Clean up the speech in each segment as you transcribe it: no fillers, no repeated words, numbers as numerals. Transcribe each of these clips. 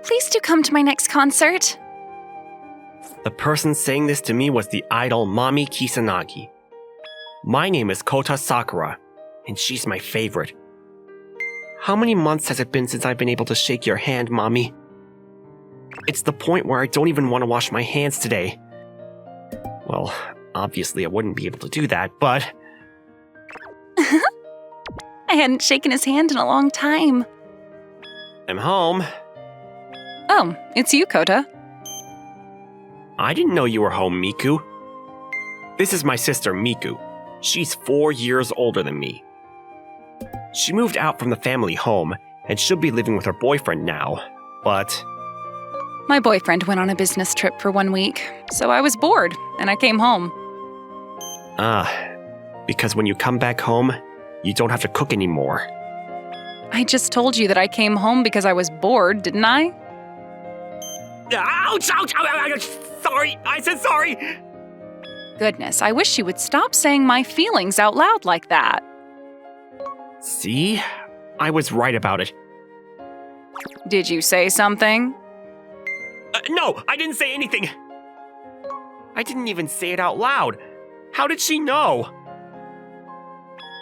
please do come to my next concert. The person saying this to me was the idol Mami Kisanagi. My name is Kota Sakura, and she's my favorite. How many months has it been since I've been able to shake your hand, Mommy? It's the point where I don't even want to wash my hands today. Well, obviously I wouldn't be able to do that, but... I hadn't shaken his hand in a long time. I'm home. Oh, it's you, Kota. I didn't know you were home, Miku. This is my sister, Miku. She's 4 years older than me. She moved out from the family home and should be living with her boyfriend now, but... My boyfriend went on a business trip for 1 week, so I was bored, and I came home. Because when you come back home, you don't have to cook anymore. I just told you that I came home because I was bored, didn't I? Ouch! Ouch! Ouch! Sorry! I said sorry! Goodness, I wish you would stop saying my feelings out loud like that. See? I was right about it. Did you say something? No, I didn't say anything. I didn't even say it out loud. How did she know?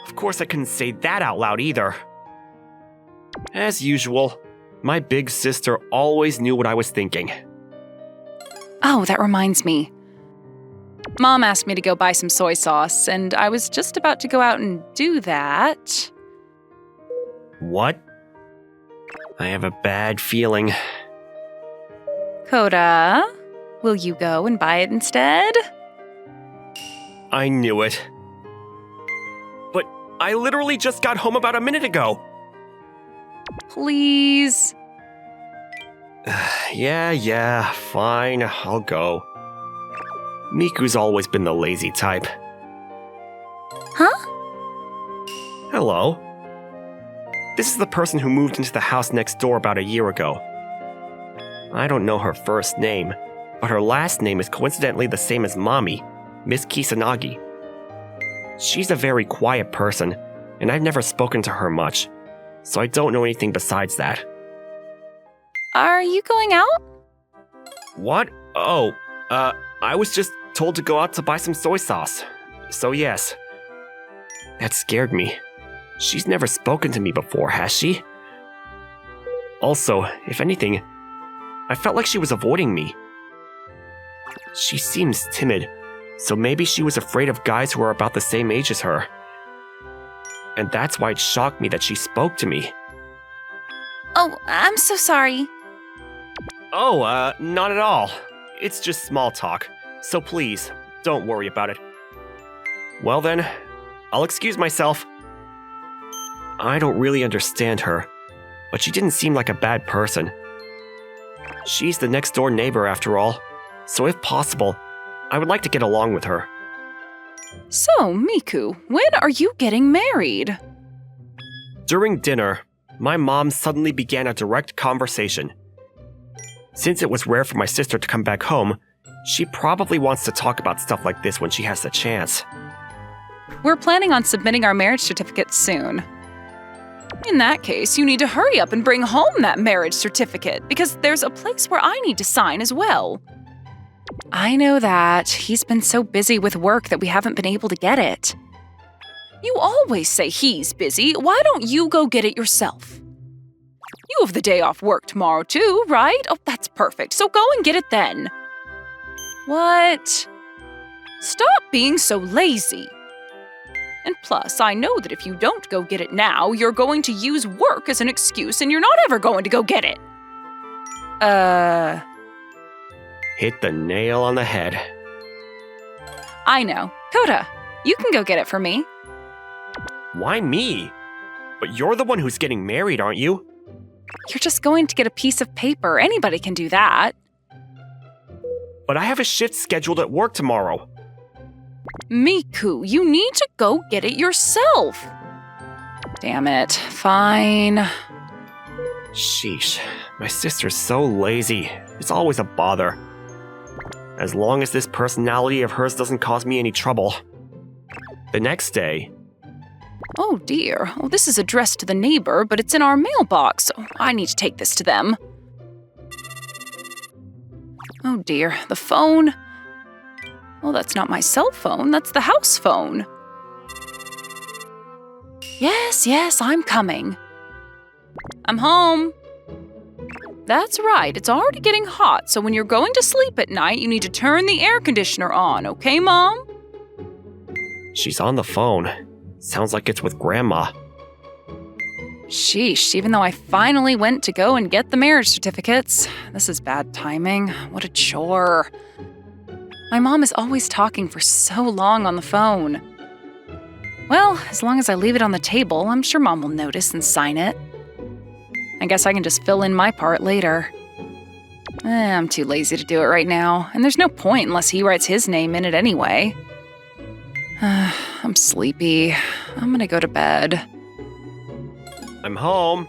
Of course I couldn't say that out loud either. As usual, my big sister always knew what I was thinking. Oh, that reminds me. Mom asked me to go buy some soy sauce, and I was just about to go out and do that. What? I have a bad feeling. Kota, will you go and buy it instead? I knew it. But I literally just got home about a minute ago. Please. Yeah, fine, I'll go. Miku's always been the lazy type. Huh? Hello. This is the person who moved into the house next door about a year ago. I don't know her first name, but her last name is coincidentally the same as Mommy, Miss Kisanagi. She's a very quiet person, and I've never spoken to her much, so I don't know anything besides that. Are you going out? What? Oh, I was just told to go out to buy some soy sauce. So yes. That scared me. She's never spoken to me before, has she? Also, if anything, I felt like she was avoiding me. She seems timid, so maybe she was afraid of guys who are about the same age as her. And that's why it shocked me that she spoke to me. Oh, I'm so sorry. Oh, not at all. It's just small talk, so please, don't worry about it. Well then, I'll excuse myself. I don't really understand her, but she didn't seem like a bad person. She's the next door neighbor after all, so if possible, I would like to get along with her. So, Miku, when are you getting married? During dinner, my mom suddenly began a direct conversation. Since it was rare for my sister to come back home, she probably wants to talk about stuff like this when she has the chance. We're planning on submitting our marriage certificate soon. In that case, you need to hurry up and bring home that marriage certificate, because there's a place where I need to sign as well. I know that. He's been so busy with work that we haven't been able to get it. You always say he's busy. Why don't you go get it yourself? You have the day off work tomorrow too, right? Oh, that's perfect. So go and get it then. What? Stop being so lazy. And plus, I know that if you don't go get it now, you're going to use work as an excuse and you're not ever going to go get it. Hit the nail on the head. I know. Kota, you can go get it for me. Why me? But you're the one who's getting married, aren't you? You're just going to get a piece of paper. Anybody can do that. But I have a shift scheduled at work tomorrow. Miku, you need to go get it yourself. Damn it. Fine. Sheesh, my sister's so lazy. It's always a bother. As long as this personality of hers doesn't cause me any trouble. The next day... Oh dear. Oh, this is addressed to the neighbor, but it's in our mailbox, so I need to take this to them. Oh dear, the phone. Well, that's not my cell phone, that's the house phone. Yes, I'm coming. I'm home. That's right, it's already getting hot, so when you're going to sleep at night, you need to turn the air conditioner on, okay, Mom? She's on the phone. Sounds like it's with Grandma. Sheesh, even though I finally went to go and get the marriage certificates. This is bad timing. What a chore. My mom is always talking for so long on the phone. Well, as long as I leave it on the table, I'm sure Mom will notice and sign it. I guess I can just fill in my part later. I'm too lazy to do it right now, and there's no point unless he writes his name in it anyway. I'm sleepy. I'm gonna go to bed. I'm home.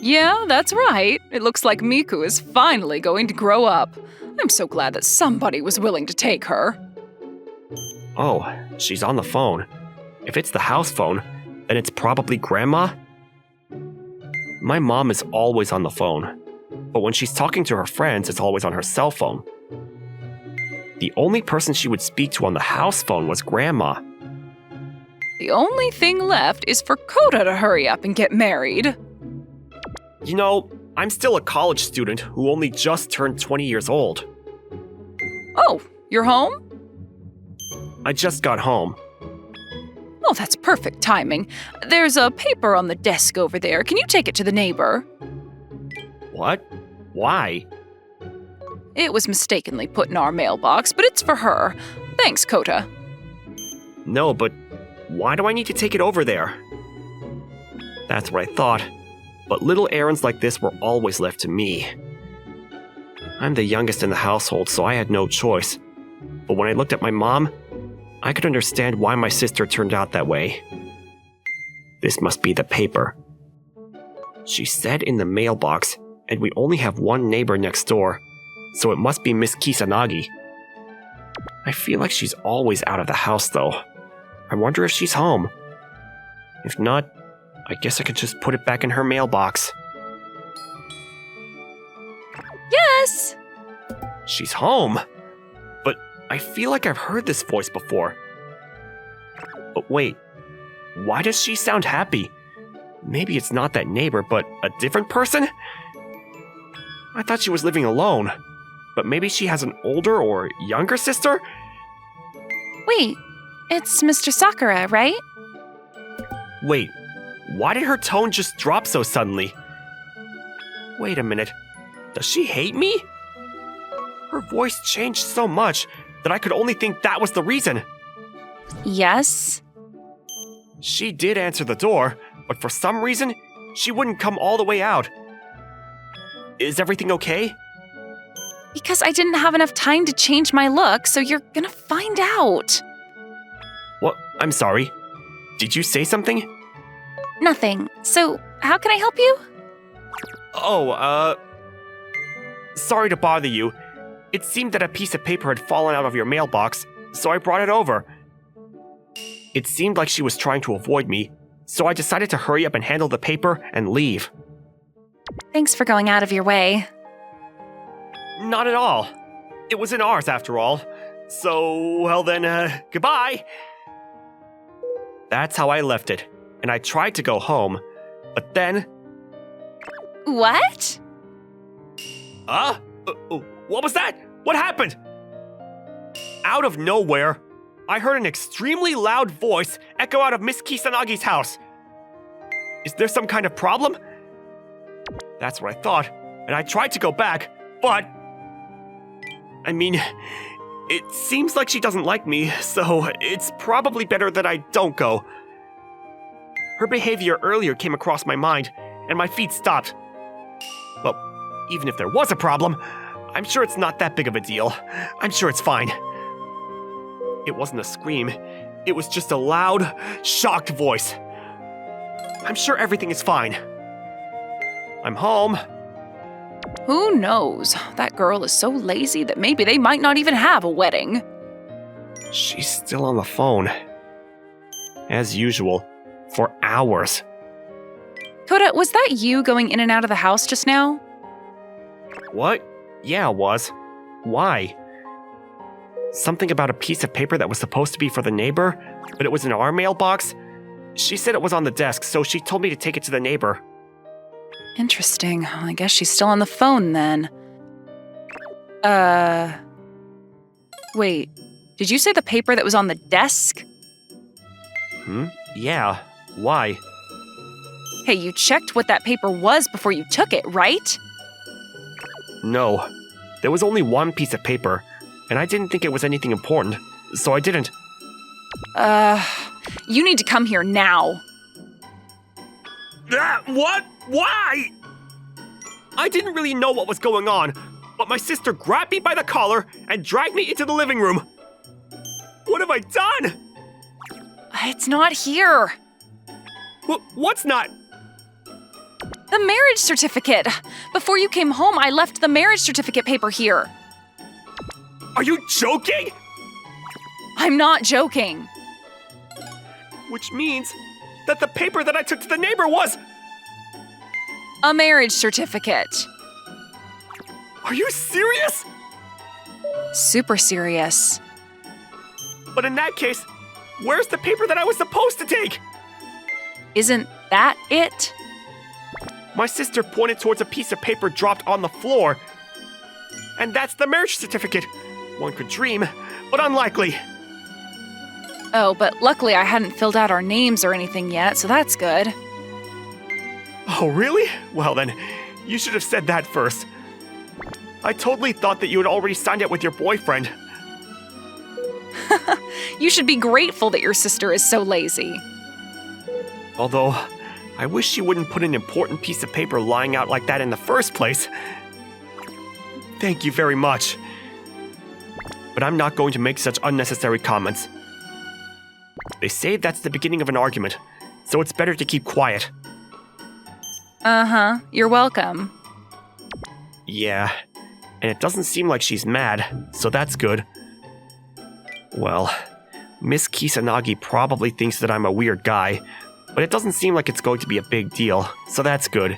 Yeah, that's right. It looks like Miku is finally going to grow up. I'm so glad that somebody was willing to take her. Oh, she's on the phone. If it's the house phone, then it's probably Grandma? My mom is always on the phone, but when she's talking to her friends, it's always on her cell phone. The only person she would speak to on the house phone was Grandma. The only thing left is for Kota to hurry up and get married. You know, I'm still a college student who only just turned 20 years old. Oh, you're home? I just got home. Oh, that's perfect timing. There's a paper on the desk over there. Can you take it to the neighbor? What? Why? It was mistakenly put in our mailbox, but it's for her. Thanks, Kota. No, but why do I need to take it over there? That's what I thought, but little errands like this were always left to me. I'm the youngest in the household, so I had no choice. But when I looked at my mom, I could understand why my sister turned out that way. This must be the paper. She said in the mailbox, and we only have one neighbor next door, so it must be Miss Kisanagi. I feel like she's always out of the house, though. I wonder if she's home. If not, I guess I could just put it back in her mailbox. Yes! She's home! But I feel like I've heard this voice before. But wait, why does she sound happy? Maybe it's not that neighbor, but a different person? I thought she was living alone. But maybe she has an older or younger sister? Wait, it's Mr. Sakura, right? Wait, why did her tone just drop so suddenly? Wait a minute, does she hate me? Her voice changed so much that I could only think that was the reason. Yes? She did answer the door, but for some reason, she wouldn't come all the way out. Is everything okay? Because I didn't have enough time to change my look, so you're gonna find out. What? I'm sorry. Did you say something? Nothing. So, how can I help you? Oh, sorry to bother you. It seemed that a piece of paper had fallen out of your mailbox, so I brought it over. It seemed like she was trying to avoid me, so I decided to hurry up and handle the paper and leave. Thanks for going out of your way. Not at all. It was in ours after all. So, well then, goodbye. That's how I left it, and I tried to go home, but then... What? What was that? What happened? Out of nowhere, I heard an extremely loud voice echo out of Miss Kisanagi's house. Is there some kind of problem? That's what I thought, and I tried to go back, but... I mean, it seems like she doesn't like me, so it's probably better that I don't go. Her behavior earlier came across my mind, and my feet stopped. Well, even if there was a problem, I'm sure it's not that big of a deal. I'm sure it's fine. It wasn't a scream. It was just a loud, shocked voice. I'm sure everything is fine. I'm home. Who knows? That girl is so lazy that maybe they might not even have a wedding. She's still on the phone. As usual, for hours. Kota, was that you going in and out of the house just now? What? Yeah, it was. Why? Something about a piece of paper that was supposed to be for the neighbor, but it was in our mailbox? She said it was on the desk, so she told me to take it to the neighbor. Interesting. I guess she's still on the phone then. Wait. Did you say the paper that was on the desk? Yeah. Why? Hey, you checked what that paper was before you took it, right? No. There was only one piece of paper, and I didn't think it was anything important, so I didn't. You need to come here now. What? Why? I didn't really know what was going on, but my sister grabbed me by the collar and dragged me into the living room. What have I done? It's not here. What's not? The marriage certificate. Before you came home, I left the marriage certificate paper here. Are you joking? I'm not joking. Which means that the paper that I took to the neighbor was... A marriage certificate. Are you serious? Super serious. But in that case, where's the paper that I was supposed to take? Isn't that it? My sister pointed towards a piece of paper dropped on the floor. And that's the marriage certificate. One could dream, but unlikely. Oh, but luckily I hadn't filled out our names or anything yet, so that's good. Oh, really? Well then, you should have said that first. I totally thought that you had already signed it with your boyfriend. You should be grateful that your sister is so lazy. Although, I wish she wouldn't put an important piece of paper lying out like that in the first place. Thank you very much. But I'm not going to make such unnecessary comments. They say that's the beginning of an argument, so it's better to keep quiet. Uh-huh, you're welcome. Yeah, and it doesn't seem like she's mad, so that's good. Well, Miss Kisanagi probably thinks that I'm a weird guy, but it doesn't seem like it's going to be a big deal, so that's good.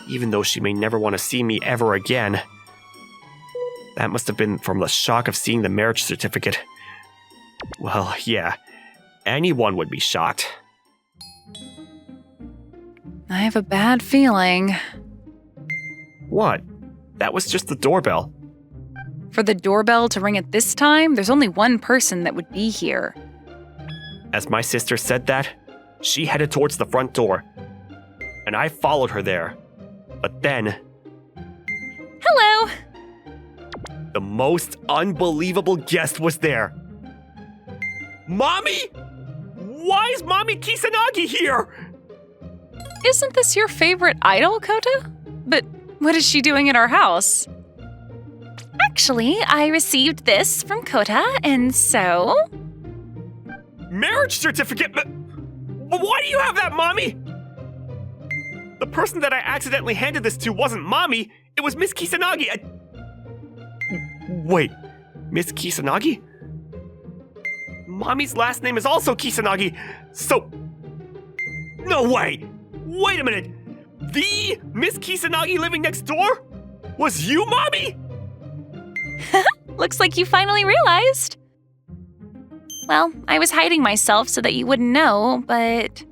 Even though she may never want to see me ever again. That must have been from the shock of seeing the marriage certificate. Well, yeah, anyone would be shocked. I have a bad feeling. What? That was just the doorbell. For the doorbell to ring at this time, there's only one person that would be here. As my sister said that, she headed towards the front door. And I followed her there. But then... Hello! The most unbelievable guest was there. Mommy? Why is Mommy Kisanagi here? Isn't this your favorite idol, Kota? But what is she doing at our house? Actually, I received this from Kota, and so... Marriage certificate? But why do you have that, Mommy? The person that I accidentally handed this to wasn't Mommy, it was Miss Kisanagi. Wait, Miss Kisanagi? Mommy's last name is also Kisanagi, so... No way! Wait a minute! The Miss Kisanagi living next door? Was you, Mommy? Looks like you finally realized. Well, I was hiding myself so that you wouldn't know, but...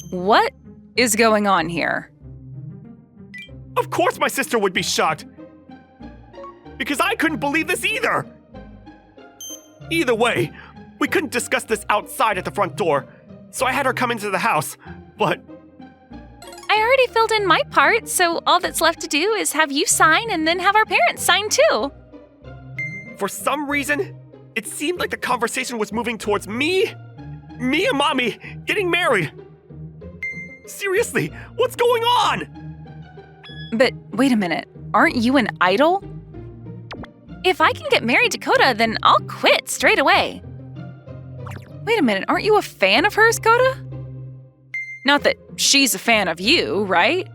What is going on here? Of course my sister would be shocked. Because I couldn't believe this either. Either way, we couldn't discuss this outside at the front door, so I had her come into the house, but... I already filled in my part, so all that's left to do is have you sign and then have our parents sign too. For some reason, it seemed like the conversation was moving towards me and Mommy getting married. Seriously, what's going on? But wait a minute, aren't you an idol? If I can get married to Kota, then I'll quit straight away. Wait a minute, aren't you a fan of hers, Kota? Not that she's a fan of you, right?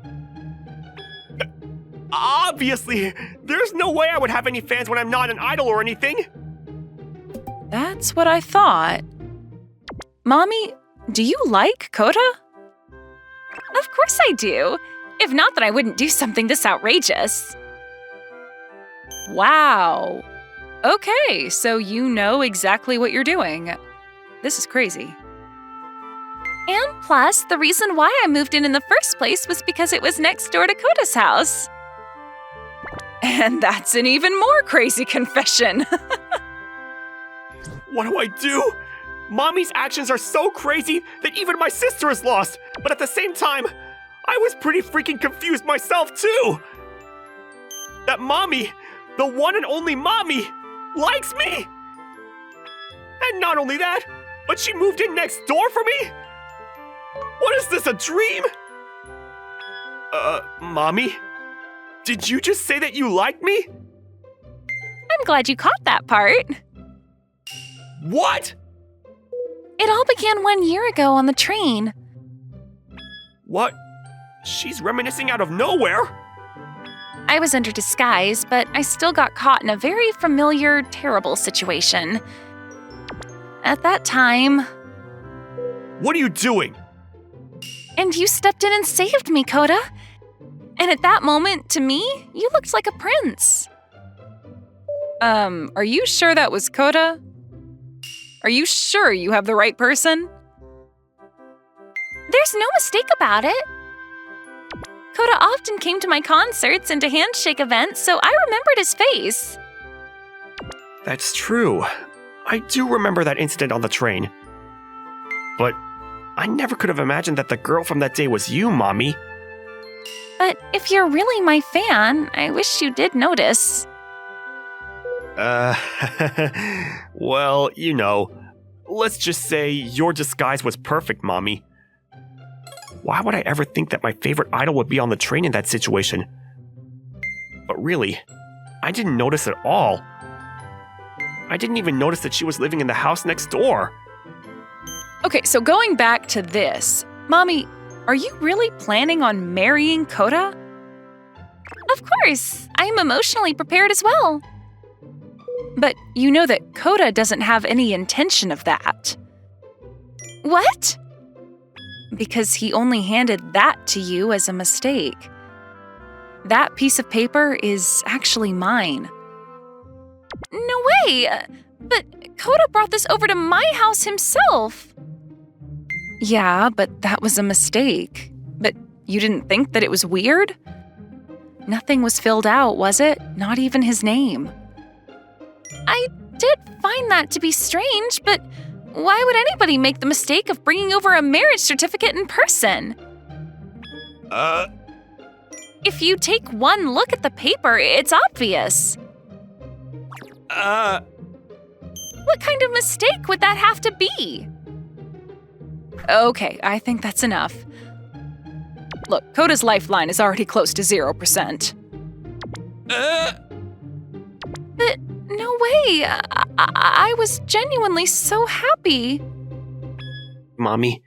Obviously, there's no way I would have any fans when I'm not an idol or anything. That's what I thought. Mommy, do you like Kota? Of course I do. If not, then I wouldn't do something this outrageous. Wow. Okay, so you know exactly what you're doing. This is crazy. And plus, the reason why I moved in the first place was because it was next door to Koda's house. And that's an even more crazy confession. What do I do? Mommy's actions are so crazy that even my sister is lost. But at the same time, I was pretty freaking confused myself too. That Mommy, the one and only Mommy, likes me. And not only that, but she moved in next door for me? What is this, a dream? Mommy? Did you just say that you like me? I'm glad you caught that part. What? It all began 1 year ago on the train. What? She's reminiscing out of nowhere? I was under disguise, but I still got caught in a very familiar, terrible situation. At that time... What are you doing? And you stepped in and saved me, Koda. And at that moment, to me, you looked like a prince. Are you sure that was Koda? Are you sure you have the right person? There's no mistake about it. Koda often came to my concerts and to handshake events, so I remembered his face. That's true. I do remember that incident on the train. But I never could have imagined that the girl from that day was you, Mommy. But if you're really my fan, I wish you did notice. Well, you know, let's just say your disguise was perfect, Mommy. Why would I ever think that my favorite idol would be on the train in that situation? But really, I didn't notice at all. I didn't even notice that she was living in the house next door. Okay, so going back to this, Mommy, are you really planning on marrying Koda? Of course, I am emotionally prepared as well. But you know that Koda doesn't have any intention of that. What? Because he only handed that to you as a mistake. That piece of paper is actually mine. No way! But Koda brought this over to my house himself. Yeah, but that was a mistake. But you didn't think that it was weird? Nothing was filled out, was it? Not even his name. I did find that to be strange, but why would anybody make the mistake of bringing over a marriage certificate in person? If you take one look at the paper, it's obvious. What kind of mistake would that have to be? Okay, I think that's enough. Look, Koda's lifeline is already close to 0%. But no way! I was genuinely so happy. Mommy?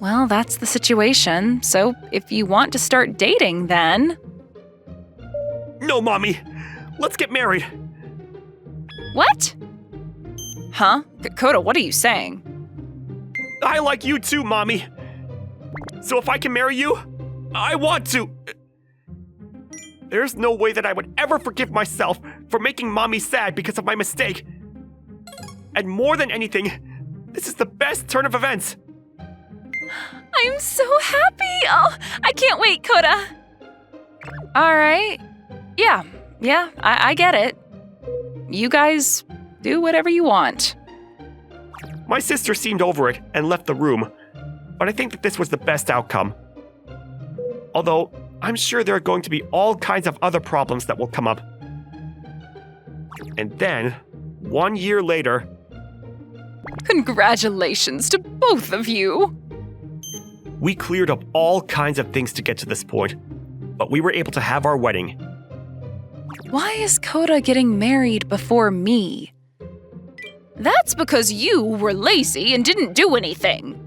Well, that's the situation. So if you want to start dating, then... No, Mommy! Let's get married! What? Huh? Koda, what are you saying? I like you too, Mommy! So if I can marry you, I want to! There's no way that I would ever forgive myself for making Mommy sad because of my mistake. And more than anything, this is the best turn of events. I'm so happy! Oh, I can't wait, Koda! Alright. Yeah, I get it. You guys do whatever you want. My sister seemed over it and left the room, but I think that this was the best outcome. Although, I'm sure there are going to be all kinds of other problems that will come up. And then, 1 year later... Congratulations to both of you! We cleared up all kinds of things to get to this point, but we were able to have our wedding. Why is Koda getting married before me? That's because you were lazy and didn't do anything.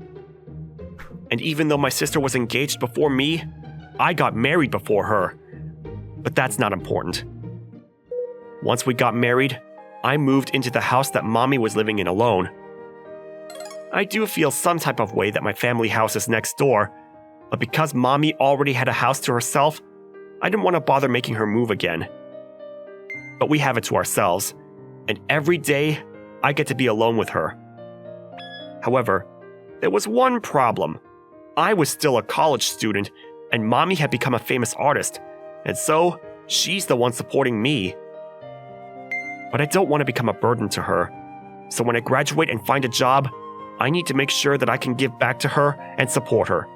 And even though my sister was engaged before me, I got married before her. But that's not important. Once we got married, I moved into the house that Mommy was living in alone. I do feel some type of way that my family house is next door, but because Mommy already had a house to herself, I didn't want to bother making her move again. but we have it to ourselves, and every day I get to be alone with her. However, there was one problem. I was still a college student, and Mommy had become a famous artist, and so she's the one supporting me. But I don't want to become a burden to her, so when I graduate and find a job, I need to make sure that I can give back to her and support her.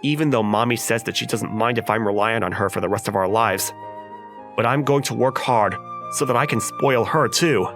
Even though Mommy says that she doesn't mind if I'm reliant on her for the rest of our lives, but I'm going to work hard so that I can spoil her too.